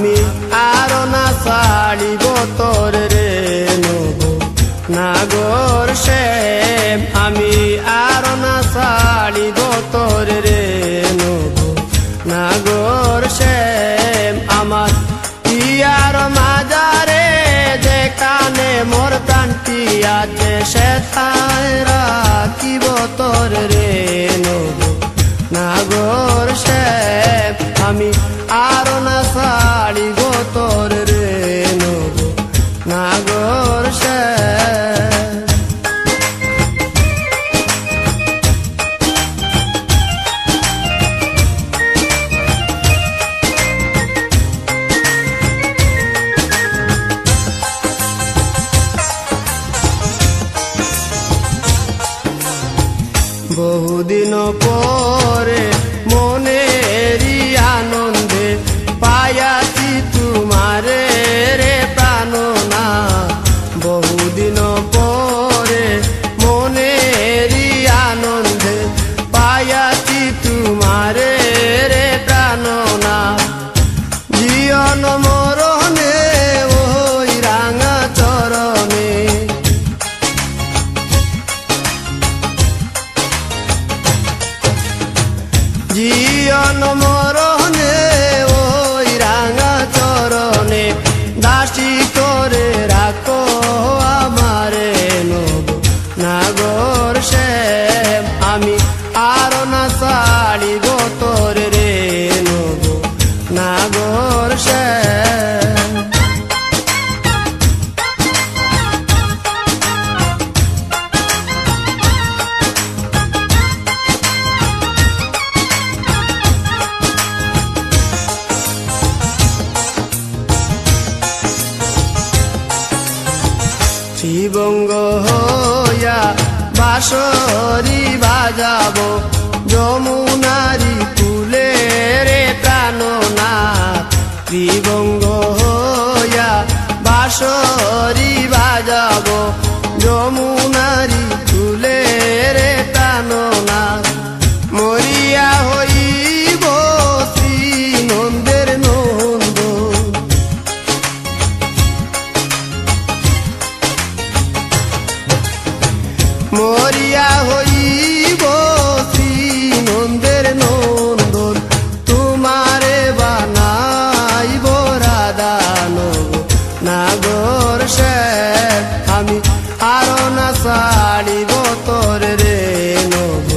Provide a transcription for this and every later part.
আমি আরো না ছাড়িব তোর রে নব নাগর শ্যাম আমি আরো না ছাড়িব তোর রে নব নাগর শ্যাম আমার ইয়ার মাজারে যেখানে মোর প্রাণটি আছে সেথায় রাখিব তোর রে নব নাগর শ্যাম আমি আরো না ছাড়িব তোর রে নব নাগর শ্যাম বহুদিন পরে মনেরই আনন্দে পায়াছি তোমারে রে প্রাণনা বহুদিন পরে মনেরই আনন্দে পায়াছি তোমারে রে প্রাণনা জীবন মরণে ওই রাঙা চরণে জীবন মরণে ওই রাঙা চরণে দাসী করে রাখো আমারে নব নাগর শ্যাম আমি আরো না ছাড়িব তোর রে নব নাগর শ্যাম শিবঙ্গ হইয়া বাঁশরি বাজাবো যমুনারি কুলে রে প্রাণনা শিবঙ্গ হইয়া বাঁশরি বাজাবো যমুনারি কুলে রে প্রাণনা মরিয়া হইব শ্রী নন্দের নন্দ মরিয়া হইব শ্রী নন্দের নন্দন তোমারে বানাইব রাধা নব নাগর শ্যাম আমি আরো না ছাড়িব তোর রে নব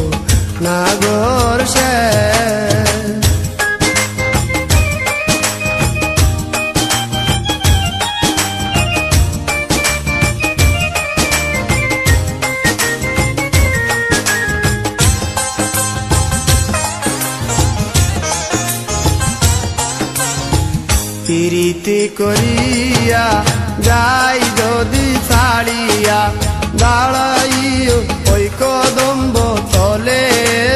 নাগর শ্যাম প্রীতি করিয়া যাই যদি ছাড়িয়া দাঁড়াইও ওই কদম্ব তলে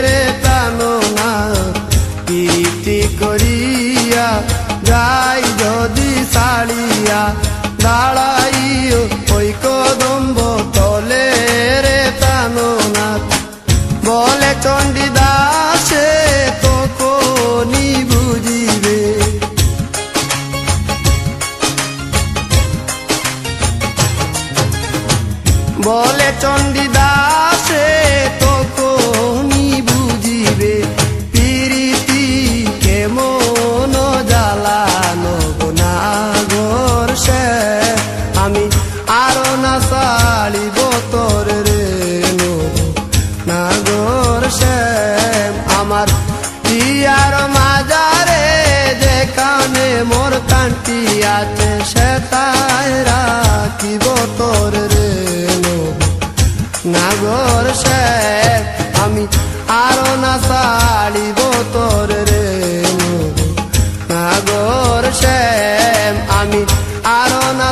রে প্রাণনা প্রীতি করিয়া যাই যদি ছাড়িয়া দাঁড়াইও ওই কদম্ব তলে রে প্রাণনা বলে চণ্ডীদাসে তখনই বুঝিবে বলে চণ্ডীদাসে তখনই বুঝিবে প্রীতি কেমন জ্বালানো নাগর শ্যাম আমি আরো না ছাড়িব তোর রে নব নাগর শ্যাম আমার ইয়ার মাজারে যেখানে মোর কান্তি আছে সেটাই রাখিব তোর রে নাগর শ্যাম আমি আরো না ছাড়িব তোর রে নাগর শ্যাম আমি আরো না